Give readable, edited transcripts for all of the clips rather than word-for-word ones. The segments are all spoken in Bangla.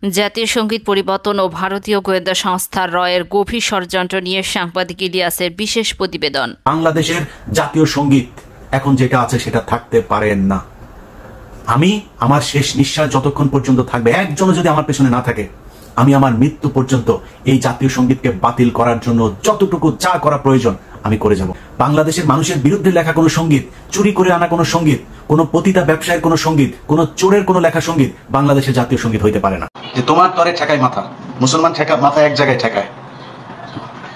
জাতীয় সঙ্গীত পরিবর্তন ও ভারতীয় গোয়েন্দা সংস্থা রয়ের গভীর ষড়যন্ত্র নিয়ে সাংবাদিক ইলিয়াসের বিশেষ প্রতিবেদন। বাংলাদেশের জাতীয় সঙ্গীত এখন যেটা আছে সেটা থাকতে পারেন না। আমি আমার শেষ নিঃশ্বাস যতক্ষণ পর্যন্ত থাকবে, একজনও যদি আমার পেছনে না থাকে, আমি আমার মৃত্যু পর্যন্ত এই জাতীয় সঙ্গীতকে বাতিল করার জন্য যতটুকু যা করা প্রয়োজন আমি করে যাব। বাংলাদেশের মানুষের বিরুদ্ধে লেখা কোনো সঙ্গীত, চুরি করে আনা কোনো সঙ্গীত, কোনো পতিতা ব্যবসায়ের কোনো সঙ্গীত, কোনো চোরের কোনো লেখা সঙ্গীত বাংলাদেশের জাতীয় সঙ্গীত হইতে পারে না। যে তোমার তরে ঠেকায় মাথা, মুসলমান মাথা এক জায়গায় ঠেকায়,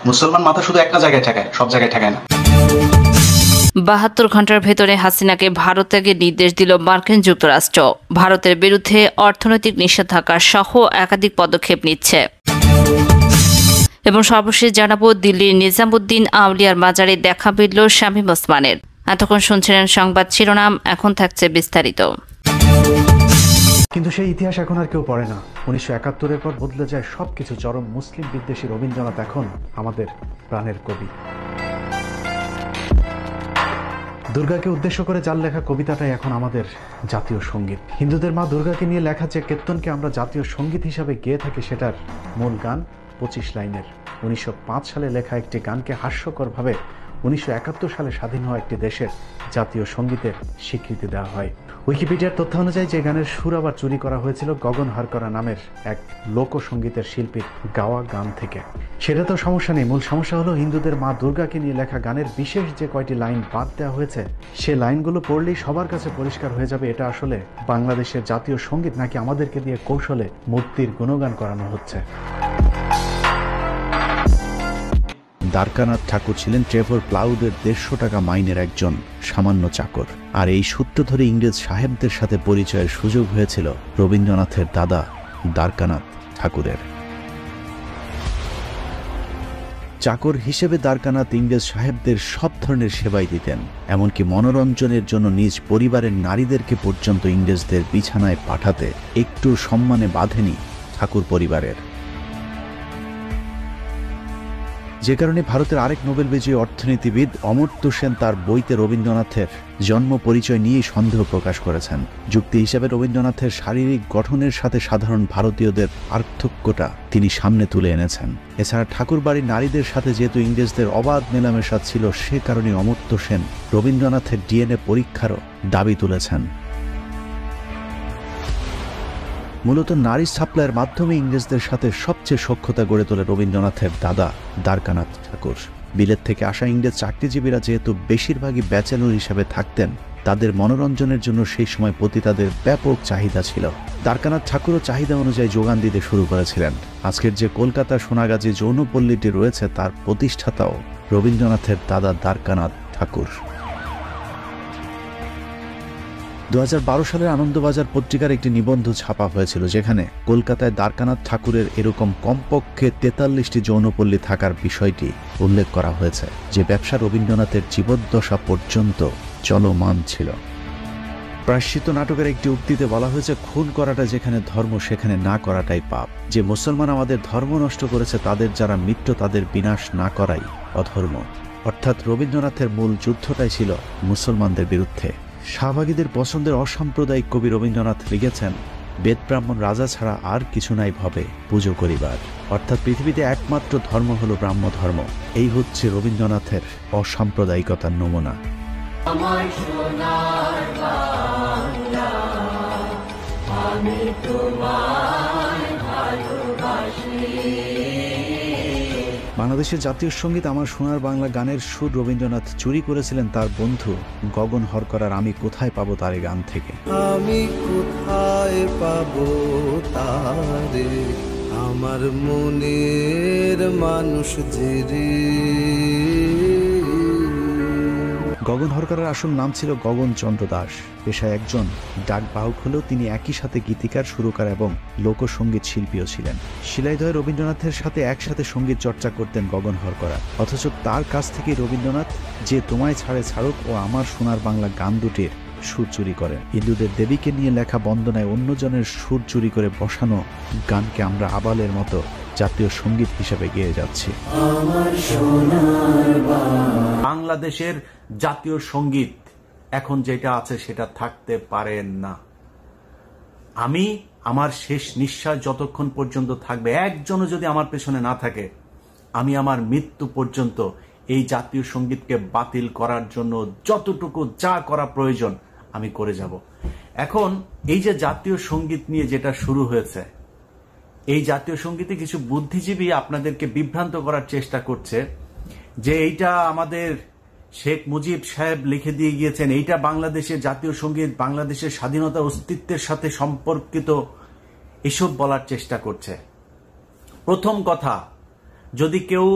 মুসলমান মাথা শুধু একটা জায়গায় ঠেকায়, সব জায়গায় ঠেকায় না। 72 ঘন্টার ভেতরে হাসিনাকে ভারত ত্যাগের নির্দেশ দিল মার্কিন যুক্তরাষ্ট্র। ভারতের বিরুদ্ধে অর্থনৈতিক নিষেধাজ্ঞা সহ একাধিক পদক্ষেপ নিচ্ছে। এবং সর্বশেষ জানাবো, দিল্লির নিজামুদ্দিন আউলিয়ার মাজারে দেখা মিলল শামীম ওসমানের। এতক্ষণ শুনছিলেন সংবাদ শিরোনাম, এখন থাকছে বিস্তারিত। কিন্তু সেই ইতিহাস এখন আর কেউ পড়ে না। 1971-এর পর বদলে যায় সবকিছু। চরম মুসলিম বিদ্বেষী রবীন্দ্রনাথ এখন আমাদের প্রাণের কবি। দুর্গাকে উদ্দেশ্য করে যার লেখা কবিতাটাই এখন আমাদের জাতীয় সঙ্গীত। হিন্দুদের মা দুর্গাকে নিয়ে লেখা যে কীর্তনকে আমরা জাতীয় সঙ্গীত হিসাবে গেয়ে থাকি, সেটার মূল গান 25 লাইনের। 1905 সালে লেখা একটি গানকে হাস্যকরভাবে 1971 সালে স্বাধীন হওয়া একটি দেশের জাতীয় সঙ্গীতের স্বীকৃতি দেওয়া হয়। উইকিপিডিয়ার তথ্য অনুযায়ী যে গানের সুর আবার চুরি করা হয়েছিল গগন হরকরা নামের এক লোকসঙ্গীতের শিল্পীর গাওয়া গান থেকে। সেটা তো সমস্যা নেই, মূল সমস্যা হলো হিন্দুদের মা দুর্গাকে নিয়ে লেখা গানের বিশেষ যে কয়টি লাইন বাদ দেওয়া হয়েছে, সে লাইনগুলো পড়লেই সবার কাছে পরিষ্কার হয়ে যাবে এটা আসলে বাংলাদেশের জাতীয় সঙ্গীত নাকি আমাদেরকে দিয়ে কৌশলে মূর্তির গুণগান করানো হচ্ছে। দ্বারকানাথ ঠাকুর ছিলেন ট্রেভর প্লাউডের 150 টাকা মাইনের একজন সামান্য চাকর। আর এই সূত্র ধরে ইংরেজ সাহেবদের সাথে পরিচয়ের সুযোগ হয়েছিল রবীন্দ্রনাথের দাদা দ্বারকানাথ ঠাকুরের। চাকর হিসেবে দ্বারকানাথ ইংরেজ সাহেবদের সব ধরনের সেবাই দিতেন, এমনকি মনোরঞ্জনের জন্য নিজ পরিবারের নারীদেরকে পর্যন্ত ইংরেজদের বিছানায় পাঠাতে একটু সম্মানে বাঁধেনি ঠাকুর পরিবারের। যে কারণে ভারতের আরেক নোবেল বিজয়ী অর্থনীতিবিদ অমর্ত্য সেন তার বইতে রবীন্দ্রনাথের জন্ম পরিচয় নিয়েই সন্দেহ প্রকাশ করেছেন। যুক্তি হিসেবে রবীন্দ্রনাথের শারীরিক গঠনের সাথে সাধারণ ভারতীয়দের পার্থক্যটা তিনি সামনে তুলে এনেছেন। এছাড়া ঠাকুর বাড়ির নারীদের সাথে যেহেতু ইংরেজদের অবাধ মেলামেশা ছিল, সে কারণে অমর্ত্য সেন রবীন্দ্রনাথের ডিএনএ পরীক্ষারও দাবি তুলেছেন। মূলত নারী সাপ্লাইয়ের মাধ্যমে ইংরেজদের সাথে সবচেয়ে সখ্যতা গড়ে তোলে রবীন্দ্রনাথের দাদা দ্বারকানাথ ঠাকুর। বিলেত থেকে আসা ইংরেজ চাকরিজীবীরা যেহেতু বেশিরভাগই ব্যাচেলর হিসাবে থাকতেন, তাদের মনোরঞ্জনের জন্য সেই সময় পতিতাদের ব্যাপক চাহিদা ছিল। দ্বারকানাথ ঠাকুরও চাহিদা অনুযায়ী যোগান দিতে শুরু করেছিলেন। আজকের যে কলকাতা সোনাগাজী যৌনপল্লীটি রয়েছে তার প্রতিষ্ঠাতাও রবীন্দ্রনাথের দাদা দ্বারকানাথ ঠাকুর। 2012 সালের আনন্দবাজার পত্রিকার একটি নিবন্ধ ছাপা হয়েছিল, যেখানে কলকাতায় দ্বারকানাথ ঠাকুরের এরকম কমপক্ষে 43টি যৌনপল্লী থাকার বিষয়টি উল্লেখ করা হয়েছে, যে ব্যবসা রবীন্দ্রনাথের জীবদ্দশা পর্যন্ত চলমান ছিল। প্রায়শ্চিত্ত নাটকের একটি উক্তিতে বলা হয়েছে, খুন করাটা যেখানে ধর্ম সেখানে না করাটাই পাপ। যে মুসলমান আমাদের ধর্ম নষ্ট করেছে তাদের যারা মিত্র তাদের বিনাশ না করাই অধর্ম। অর্থাৎ রবীন্দ্রনাথের মূল যুদ্ধটাই ছিল মুসলমানদের বিরুদ্ধে। শাহবাগীদের পছন্দের অসাম্প্রদায়িক কবি রবীন্দ্রনাথ লিখেছেন, বেদ ব্রাহ্মণ রাজা ছাড়া আর কিছু নাই ভবে পুজো করিবার। অর্থাৎ পৃথিবীতে একমাত্র ধর্ম হলো ব্রাহ্ম ধর্ম। এই হচ্ছে রবীন্দ্রনাথের অসাম্প্রদায়িকতার নমুনা। বাংলাদেশের জাতীয় সঙ্গীত আমার সোনার বাংলা গানের সুর রবীন্দ্রনাথ চুরি করেছিলেন তার বন্ধু গগন হরকরার আমি কোথায় পাবো তারে গান থেকে। আমি কোথায় পাবো তারে, আমার মনের মানুষ যে রে। গগন হরকরার আসল নাম ছিল গগন চন্দ্র দাস। পেশায় একজন ডাকবাহক হলেও তিনি একই সাথে গীতিকার, সুরকার এবং লোকসঙ্গীত শিল্পীও ছিলেন। শিলাইদহে রবীন্দ্রনাথের সাথে একসাথে সঙ্গীত চর্চা করতেন গগন হরকরা। অথচ তার কাছ থেকে রবীন্দ্রনাথ যে তোমায় ছাড়ে ছাড়ুক ও আমার সোনার বাংলা গান দুটির সুর চুরি করেন। হিন্দুদের দেবীকে নিয়ে লেখা বন্দনায় অন্যজনের সুর চুরি করে বসানো গানকে আমরা আবালের মতো জাতীয় সঙ্গীত হিসেবে গেয়ে যাচ্ছি। বাংলাদেশের জাতীয় সঙ্গীত এখন যেটা আছে সেটা থাকতে পারেন না। আমি আমার শেষ নিঃশ্বাস যতক্ষণ পর্যন্ত থাকবে, একজনও যদি আমার পেছনে না থাকে, আমি আমার মৃত্যু পর্যন্ত এই জাতীয় সঙ্গীতকে বাতিল করার জন্য যতটুকু যা করা প্রয়োজন আমি করে যাব। এখন এই যে জাতীয় সঙ্গীত নিয়ে যেটা শুরু হয়েছে, এই জাতীয় সঙ্গীতে কিছু বুদ্ধিজীবী আপনাদেরকে বিভ্রান্ত করার চেষ্টা করছে যে এইটা আমাদের শেখ মুজিব সাহেব লিখে দিয়ে গিয়েছেন, এইটা বাংলাদেশের জাতীয় সঙ্গীত, বাংলাদেশের স্বাধীনতা অস্তিত্বের সাথে সম্পর্কিত, এসব বলার চেষ্টা করছে। প্রথম কথা, যদি কেউ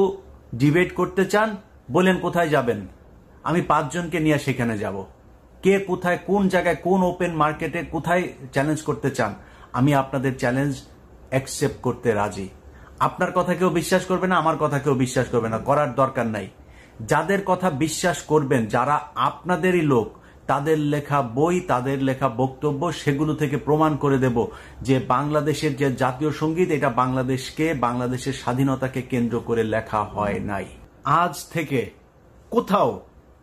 ডিবেট করতে চান বলেন কোথায় যাবেন, আমি 5 জনকে নিয়ে সেখানে যাব। কে কোথায়, কোন জায়গায়, কোন ওপেন মার্কেটে কোথায় চ্যালেঞ্জ করতে চান, আমি আপনাদের চ্যালেঞ্জ অ্যাকসেপ্ট করতে রাজি। আপনার কথা কেউ বিশ্বাস করবে না, আমার কথা কেউ বিশ্বাস করবে না, করার দরকার নাই। যাদের কথা বিশ্বাস করবেন, যারা আপনাদেরই লোক, তাদের লেখা বই, তাদের লেখা বক্তব্য, সেগুলো থেকে প্রমাণ করে দেব যে বাংলাদেশের যে জাতীয় সঙ্গীত, এটা বাংলাদেশকে, বাংলাদেশের স্বাধীনতাকে কেন্দ্র করে লেখা হয় নাই। আজ থেকে কোথাও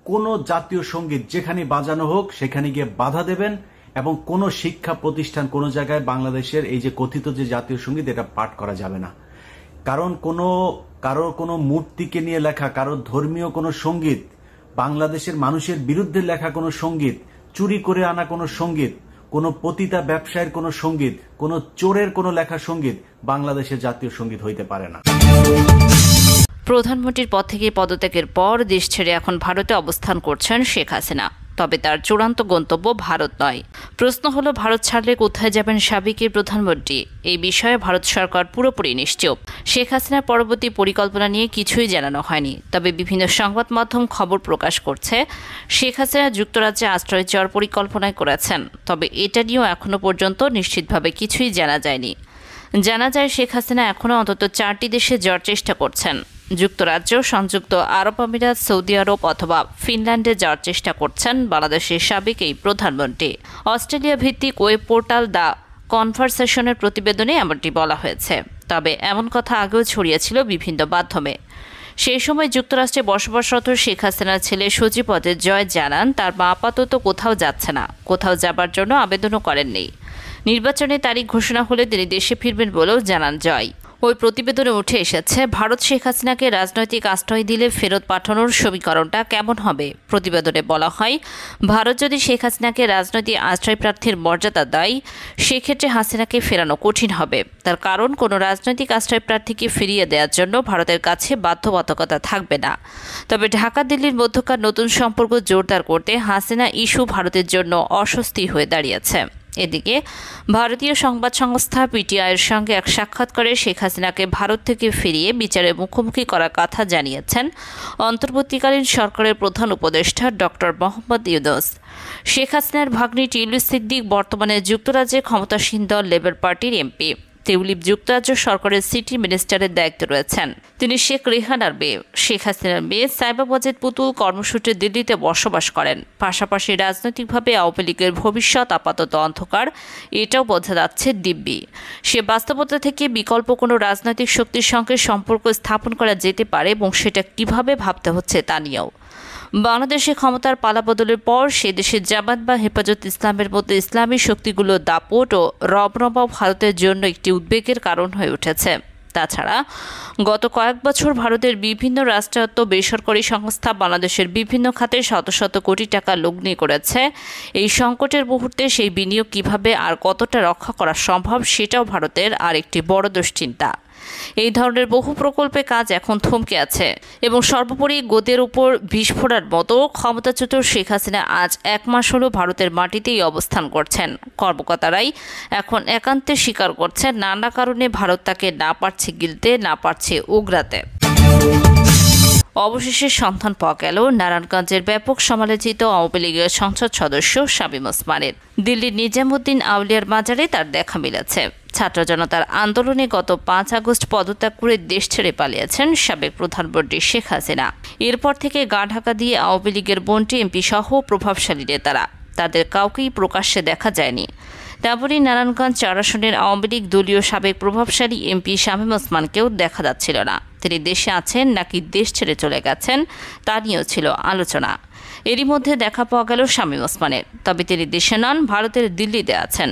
কোনো জাতীয় সঙ্গীত যেখানে বাজানো হোক সেখানে গিয়ে বাধা দেবেন, এবং কোনো শিক্ষা প্রতিষ্ঠান, কোনো জায়গায় বাংলাদেশের এই যে কথিত যে জাতীয় সঙ্গীত, এটা পাঠ করা যাবে না। কারণ কারোর কোনো মূর্তিকে নিয়ে লেখা, কারোর ধর্মীয় কোনো সঙ্গীত, বাংলাদেশের মানুষের বিরুদ্ধে লেখা কোনো সঙ্গীত, চুরি করে আনা কোনো সঙ্গীত, কোনো পতিতা ব্যবসায়ের কোনো সঙ্গীত, কোনো চোরের কোনো লেখা সঙ্গীত বাংলাদেশের জাতীয় সঙ্গীত হইতে পারে না। প্রধানমন্ত্রীর পদ থেকে পদত্যাগের পর দেশ ছেড়ে এখন ভারতে অবস্থান করছেন শেখ হাসিনা। তবে তার চূড়ান্ত গন্তব্য ভারত নয়। প্রশ্ন হলো, ভারত ছাড়লে কোথায় যাবেন সাবেক প্রধানমন্ত্রী? এই বিষয়ে ভারত সরকার পুরোপুরি নিশ্চুপ। শেখ হাসিনার পরবর্তী পরিকল্পনা নিয়ে কিছুই জানানো হয়নি। তবে বিভিন্ন সংবাদ মাধ্যম খবর প্রকাশ করছে শেখ হাসিনা যুক্তরাজ্যে আশ্রয় চাওয়ার পরিকল্পনায় করেছেন। তবে এটা নিয়েও এখনো পর্যন্ত নিশ্চিতভাবে কিছুই জানা যায়নি। জানা যায় শেখ হাসিনা এখনও অন্তত 4টি দেশে যাওয়ার চেষ্টা করছেন। যুক্তরাজ্য, সংযুক্ত আরব আমিরাত, সৌদি আরব অথবা ফিনল্যান্ডে যাওয়ার চেষ্টা করছেন বাংলাদেশের সাবেক এই প্রধানমন্ত্রী। অস্ট্রেলিয়া ভিত্তিক ওয়েব পোর্টাল দ্য কনভারসেশনের প্রতিবেদনে এমনটি বলা হয়েছে। তবে এমন কথা আগেও ছড়িয়েছিল বিভিন্ন মাধ্যমে। সেই সময় যুক্তরাষ্ট্রে বসবাসরত শেখ হাসিনার ছেলে সজীব জয় জানান, তার মা আপাতত কোথাও যাচ্ছে না, কোথাও যাবার জন্য আবেদনও করেননি। নির্বাচনের তারিখ ঘোষণা হলে তিনি দেশে ফিরবেন বলেও জানান জয়। ওই প্রতিবেদনে উঠে এসেছে, ভারত শেখ হাসিনাকে রাজনৈতিক আশ্রয় দিলে ফেরত পাঠানোর সমীকরণটা কেমন হবে। প্রতিবেদনে বলা হয়, ভারত যদি শেখ হাসিনাকে রাজনৈতিক আশ্রয় প্রার্থীর মর্যাদা দেয়, সেক্ষেত্রে হাসিনাকে ফেরানো কঠিন হবে। তার কারণ, কোনো রাজনৈতিক আশ্রয় প্রার্থীকে ফিরিয়ে দেওয়ার জন্য ভারতের কাছে বাধ্যবাধকতা থাকবে না। তবে ঢাকা দিল্লির মধ্যকার নতুন সম্পর্ক জোরদার করতে হাসিনা ইস্যু ভারতের জন্য অস্বস্তি হয়ে দাঁড়িয়েছে। এদিকে ভারতীয় সংবাদ সংস্থা পিটিআইয়ের সঙ্গে এক সাক্ষাৎকারে শেখ হাসিনাকে ভারত থেকে ফিরিয়ে বিচারের মুখোমুখি করার কথা জানিয়েছেন অন্তর্বর্তীকালীন সরকারের প্রধান উপদেষ্টা ডক্টর মোহাম্মদ ইউনূস। শেখ হাসিনার ভাগ্নি টিউলিপ সিদ্দিক বর্তমানে যুক্তরাজ্যে ক্ষমতাসীন দল লেবার পার্টির এমপি। টিউলিপ যুক্তরাজ্য সরকারের সিটি মিনিস্টারের দায়িত্বে রয়েছেন। তিনি শেখ রেহানার মেয়ে। শেখ হাসিনার মেয়ে সাইবা ওয়াজেদ পুতুল কর্মসূত্রে দিল্লিতে বসবাস করেন। পাশাপাশি রাজনৈতিকভাবে আওয়ামী লীগের ভবিষ্যৎ আপাতত অন্ধকার, এটাও বোঝা যাচ্ছে দিব্যি। সে বাস্তবতা থেকে বিকল্প কোনো রাজনৈতিক শক্তির সঙ্গে সম্পর্ক স্থাপন করা যেতে পারে, এবং সেটা কিভাবে ভাবতে হচ্ছে তা নিয়েও। বাংলাদেশে ক্ষমতার পালাবদলের পর সে দেশের জামাত বা হেফাজত ইসলামের মতো ইসলামী শক্তিগুলোর দাপট ও রমরমা ভারতের জন্য একটি উদ্বেগের কারণ হয়ে উঠেছে। তাছাড়া গত কয়েক বছর ভারতের বিভিন্ন রাষ্ট্রায়ত্ত বেসরকারি সংস্থা বাংলাদেশের বিভিন্ন খাতে শত শত কোটি টাকা লগ্নি করেছে। এই সংকটের মুহূর্তে সেই বিনিয়োগ কিভাবে আর কতটা রক্ষা করা সম্ভব, সেটাও ভারতের আর একটি বড় দুশ্চিন্তা। এই ধরনের বহু প্রকল্পে কাজ এখন থমকে আছে, এবং সর্বোপরি গোদের উপর বিষ ফোড়ার মতো ক্ষমতাচ্যুত শেখ হাসিনা আজ 1 মাস হলো ভারতের মাটিতেই অবস্থান করছেন। কর্মকর্তারাই এখন একান্তে স্বীকার করছেন, নানা কারণে ভারত তাকে না পারছে গিলতে, না পারছে উগরাতে। অবশেষে সন্ধান পাওয়া গেল নারায়ণগঞ্জের ব্যাপক সমালোচিত আওয়ামী লীগের সংসদ সদস্য শামীম ওসমানের। দিল্লির নিজামুদ্দিন আউলিয়ার মাজারে তার দেখা মিলেছে। ছাত্র জনতার আন্দোলনে গত 5 আগস্ট পদত্যাগ করে দেশ ছেড়ে পালিয়েছেন সাবেক প্রধানমন্ত্রী শেখ হাসিনা। এরপর থেকে গা ঢাকা দিয়ে আওয়ামী লীগের মন্ত্রী, এমপি সহ প্রভাবশালী নেতারা, তাদের কাউকেই প্রকাশ্যে দেখা যায়নি। তেমনই নারায়ণগঞ্জ 4 আসনের আওয়ামী লীগ দলীয় সাবেক প্রভাবশালী এমপি শামীম ওসমানকেও দেখা যাচ্ছিল না। তিনি দেশে আছেন নাকি দেশ ছেড়ে চলে গেছেন, তা নিয়েও ছিল আলোচনা। এরই মধ্যে দেখা পাওয়া গেল শামীম ওসমানের। তবে তিনি দেশে নন, ভারতের দিল্লিতে আছেন।